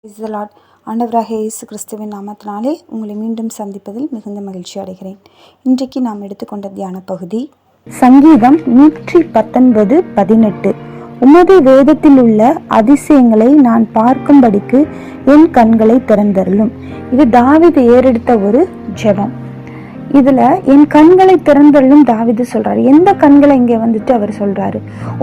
Praise the Lord. ஆண்டவராகிய இயேசு கிறிஸ்துவின் நாமத்தினாலே உங்களை மீண்டும் சந்திப்பதில் மிகுந்த மகிழ்ச்சி அடைகிறேன். இன்றைக்கு நாம் எடுத்துக்கொண்ட தியான பகுதி சங்கீதம் 119:18. உமது வேதத்தில் உள்ள அதிசயங்களை நான் பார்க்கும்படிக்கு என் கண்களை திறந்தருளும். இது தாவீது ஏறெடுத்த ஒரு ஜெபம். இதுல என் கண்களை திறந்தருளும் தாவீது சொல்றாரு. எந்த கண்களை இங்க அவர் சொல்றாரு?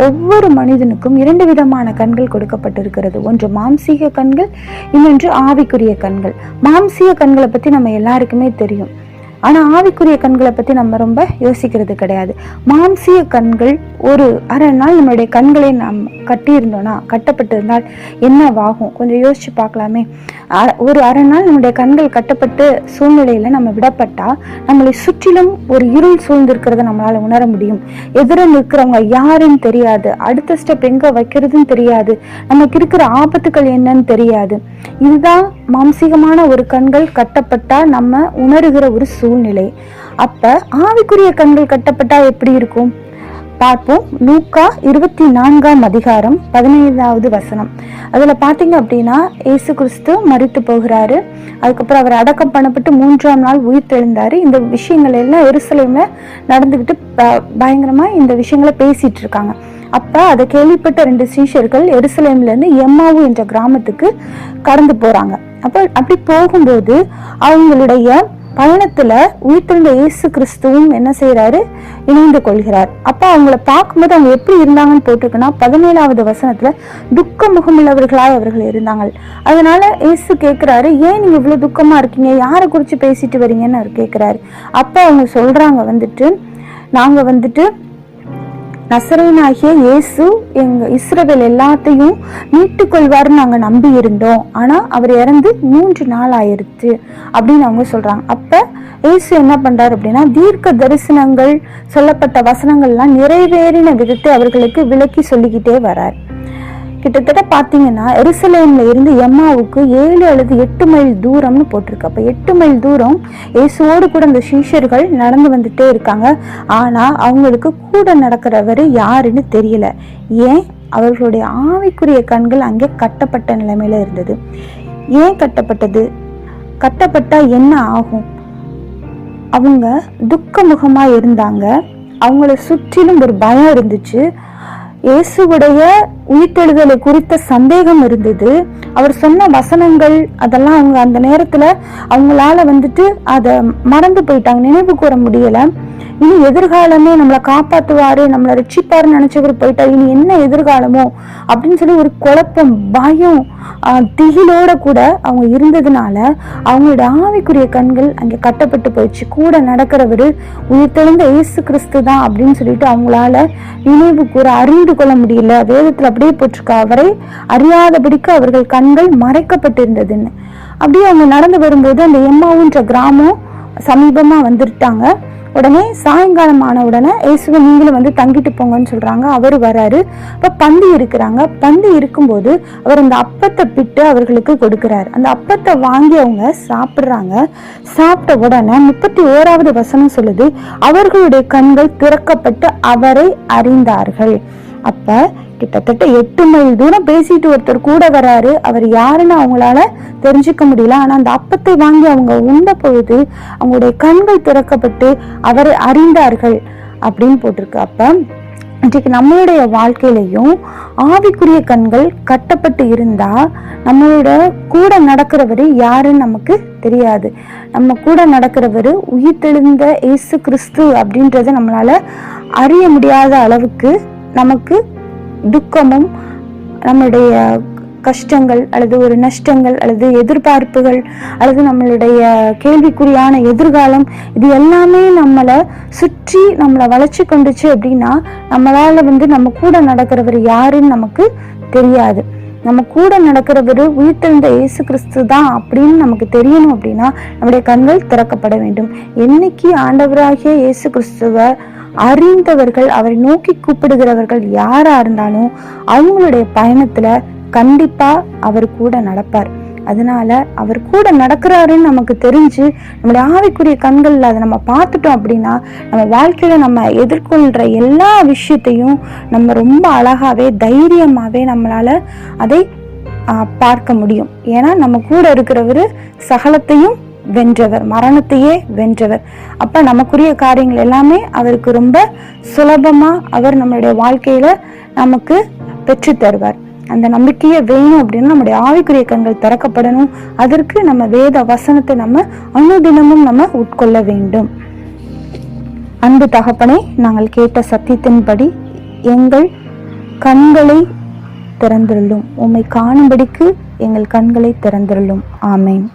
ஒவ்வொரு மனிதனுக்கும் 2 விதமான கண்கள் கொடுக்கப்பட்டிருக்கிறது. ஒன்று மாம்சீக கண்கள், இன்னொன்று ஆவிக்குரிய கண்கள். மாம்சீக கண்களை பத்தி நம்ம எல்லாருக்குமே தெரியும். ஆனா ஆவிக்குரிய கண்களை பத்தி நம்ம ரொம்ப யோசிக்கிறது கிடையாது. மாம்சீக கண்கள் ஒரு அரை நாள் நம்மளுடைய கண்களை நாம் கட்டியிருந்தோம்னா, கட்டப்பட்டிருந்தால் என்னவாகும்? கொஞ்சம் யோசிச்சு பார்க்கலாமே. ஒரு அரை நாள் நம்முடைய கண்கள் கட்டப்பட்டு சூழ்நிலையில நம்ம விடப்பட்டா நம்மளை சுற்றிலும் ஒரு இருள் சூழ்ந்திருக்கிறத நம்மளால உணர முடியும். எதிர நிற்கிறவங்க யாருன்னு தெரியாது, அடுத்த ஸ்டெப் எங்க வைக்கிறதுன்னு தெரியாது, நமக்கு இருக்கிற ஆபத்துக்கள் என்னன்னு தெரியாது. இதுதான் மாம்சீகமான ஒரு கண்கள் கட்டப்பட்டா நம்ம உணர்கிற ஒரு சூழ்நிலை. அப்ப ஆவிக்குரிய கண்கள் கட்டப்பட்டா எப்படி இருக்கும் பார்ப்போம். லூக்கா 24:15. அதுல பாத்தீங்க அப்படின்னா, இயேசு கிறிஸ்து மரித்து போகிறாரு. அதுக்கப்புறம் அவர் அடக்கம் பண்ணப்பட்டு 3ஆம் நாள் உயிர் தெழுந்தாரு. இந்த விஷயங்கள் எல்லாம் எருசலேம்ல நடந்துகிட்டு பயங்கரமா இந்த விஷயங்களை பேசிட்டு இருக்காங்க. அப்ப அதை கேள்விப்பட்ட 2 சீஷர்கள் எருசலேம்ல இருந்து எம்மாவு என்ற கிராமத்துக்கு கடந்து போறாங்க. அப்படி போகும்போது அவங்களுடைய பயணத்துல உயிர்த்தெழுந்த இயேசு கிறிஸ்துவும் என்ன செய்யறாரு? இணைந்து கொள்கிறார். அப்ப அவங்களை பார்க்கும்போது அவங்க எப்படி இருந்தாங்கன்னு போட்டிருக்குன்னா, 17வது வசனத்துல துக்க முகமுள்ளவர்களாய் அவர்கள் இருந்தாங்க. அதனால இயேசு கேட்கிறாரு, ஏன் நீங்க இவ்வளவு துக்கமா இருக்கீங்க, யாரை குறிச்சு பேசிட்டு வரீங்கன்னு அவர் கேட்கிறாரு. அப்ப அவங்க சொல்றாங்க, நாங்க நசரேயனாகிய இயேசு எங்க இஸ்ரவேல் எல்லாத்தையும் மீட்டுக் கொள்வாருன்னு நாங்க நம்பி இருந்தோம். ஆனா அவர் இறந்து 3 நாள் ஆயிருச்சு அப்படின்னு அவங்க சொல்றாங்க. அப்ப இயேசு என்ன பண்றாரு அப்படின்னா, தீர்க்க தரிசனங்கள் சொல்லப்பட்ட வசனங்கள்லாம் நிறைவேறின விதத்தை அவர்களுக்கு விளக்கி சொல்லிக்கிட்டே வரார். கிட்டத்தட்ட பாத்தீங்கன்னா எருசலேம்ல இருந்து எம்மாவுக்கு 7 அல்லது 8 மைல் தூரம்னு போட்டிருக்கு. அப்ப 8 மைல் தூரம் இயேசுவோடு கூட அந்த சீஷர்கள் நடந்து வந்துட்டே இருக்காங்க. ஆனா அவங்களுக்கு கூட நடக்கிறவரு யாருன்னு தெரியல. ஏன்? அவர்களுடைய ஆவிக்குரிய கண்கள் அங்கே கட்டப்பட்ட நிலைமையில இருந்தது. ஏன் கட்டப்பட்டது? கட்டப்பட்டா என்ன ஆகும்? அவங்க துக்க முகமா இருந்தாங்க. அவங்கள சுற்றிலும் ஒரு பயம் இருந்துச்சு. இயேசுவுடைய உயிர்த்தெழுதலை குறித்த சந்தேகம் இருந்தது. அவர் சொன்ன வசனங்கள் அதெல்லாம் அவங்க அந்த நேரத்துல அவங்களால அதை மறந்து போயிட்டாங்க, நினைவு கூற முடியல. இனி எதிர்காலமே நம்மளை காப்பாத்துவாரு, நம்மளை ரட்சிப்பாருன்னு நினைச்சவர் போயிட்டா இனி என்ன எதிர்காலமோ அப்படின்னு சொல்லி ஒரு குழப்பம், பயம், திகிலோட கூட அவங்க இருந்ததுனால அவங்களுடைய ஆவிக்குரிய கண்கள் அங்கே கட்டப்பட்டு போயிடுச்சு. கூட நடக்கிறவரு உயிர்த்தெழுந்த இயேசு கிறிஸ்து தான் அப்படின்னு சொல்லிட்டு அவங்களால நினைவு கூற அறிந்து கொள்ள முடியல. வேதத்துல அப்படியே போட்டிருக்க, அவரை அறியாதபடிக்கு அவர்கள் கண்கள் மறைக்கப்பட்டிருந்ததுன்னு. அப்படியே அவங்க நடந்து வரும்போது அந்த எம்மாவுன்ற கிராமம் சமீபமா வந்துட்டாங்க. உடனே சாயங்காலம் ஆன உடனே இயேசுவை நீங்களும் தங்கிட்டு போங்கன்னு சொல்றாங்க. அவர் வராரு. இப்ப பந்தி இருக்கிறாங்க. பந்தி இருக்கும்போது அவர் அந்த அப்பத்தை பிட்டு அவர்களுக்கு கொடுக்கிறாரு. அந்த அப்பத்தை வாங்கி அவங்க சாப்பிடுறாங்க. சாப்பிட்ட உடனே 31வது வசனம் சொல்லுது, அவர்களுடைய கண்கள் திறக்கப்பட்டு அவரை அறிந்தார்கள். அப்ப கிட்டத்தட்ட 8 மைல் தூரம் பேசிட்டு ஒருத்தர் கூட வராரு. அவர் யாருன்னு அவங்களால தெரிஞ்சுக்க முடியல. ஆனா அந்த அப்பத்தை வாங்கி அவங்க உண்ட பொழுது அவங்களுடைய கண்கள் திறக்கப்பட்டு அவரை அறிந்தார்கள் அப்படின்னு போட்டிருக்கு. அப்ப இன்றைக்கு நம்மளுடைய வாழ்க்கையிலையும் ஆவிக்குரிய கண்கள் கட்டப்பட்டு இருந்தா நம்மளோட கூட நடக்கிறவரு யாருன்னு நமக்கு தெரியாது. நம்ம கூட நடக்கிறவரு உயிர்த்தெழுந்த இயேசு கிறிஸ்து அப்படின்றத நம்மளால அறிய முடியாத அளவுக்கு நமக்கு துக்கமும், நம்மளுடைய கஷ்டங்கள் அல்லது ஒரு நஷ்டங்கள் அல்லது எதிர்பார்ப்புகள் அல்லது நம்மளுடைய கேள்விக்குறியான எதிர்காலம், இது எல்லாமே நம்மளை சுற்றி நம்மளை வளைச்சு கொண்டுச்சு அப்படின்னா நம்மளால நம்ம கூட நடக்கிறவர் யாருன்னு நமக்கு தெரியாது. நம்ம கூட நடக்கிறவரு உயிர்த்தெழுந்த இயேசு கிறிஸ்து தான் அப்படின்னு நமக்கு தெரியணும் அப்படின்னா நம்முடைய கண்கள் திறக்கப்பட வேண்டும். என்னைக்கு ஆண்டவராகிய இயேசு கிறிஸ்துவ அறிந்தவர்கள், அவரை நோக்கி கூப்பிடுகிறவர்கள் யாரா இருந்தாலும் அவங்களுடைய பயணத்துல கண்டிப்பா அவர் கூட நடப்பார். அதனால அவர் கூட நடக்கிறாருன்னு நமக்கு தெரிஞ்சு நம்மளுடைய ஆவிக்குரிய கண்கள்ல அதை நம்ம பார்த்துட்டோம் அப்படின்னா நம்ம வாழ்க்கையில நம்ம எதிர்கொள்ற எல்லா விஷயத்தையும் நம்ம ரொம்ப அழகாவே தைரியமாவே நம்மளால அதை பார்க்க முடியும். ஏன்னா நம்ம கூட இருக்கிறவர் சகலத்தையும் வென்றவர், மரணத்தையே வென்றவர். அப்ப நமக்குரிய காரியங்கள் எல்லாமே அவருக்கு ரொம்ப சுலபமா அவர் நம்மளுடைய வாழ்க்கையில நமக்கு பெற்று தருவார். அந்த நம்பிக்கையை வேணும் அப்படின்னா நம்முடைய ஆவிக்குரிய கண்கள் திறக்கப்படணும். அதற்கு நம்ம வேத வசனத்தை நம்ம அனுதினமும் நம்ம உட்கொள்ள வேண்டும். அன்பு தகப்பனே, நாங்கள் கேட்ட சத்தியத்தின்படி எங்கள் கண்களை திறந்திருளும். உம்மை காணும்படிக்கு எங்கள் கண்களை திறந்திருளும். ஆமேன்.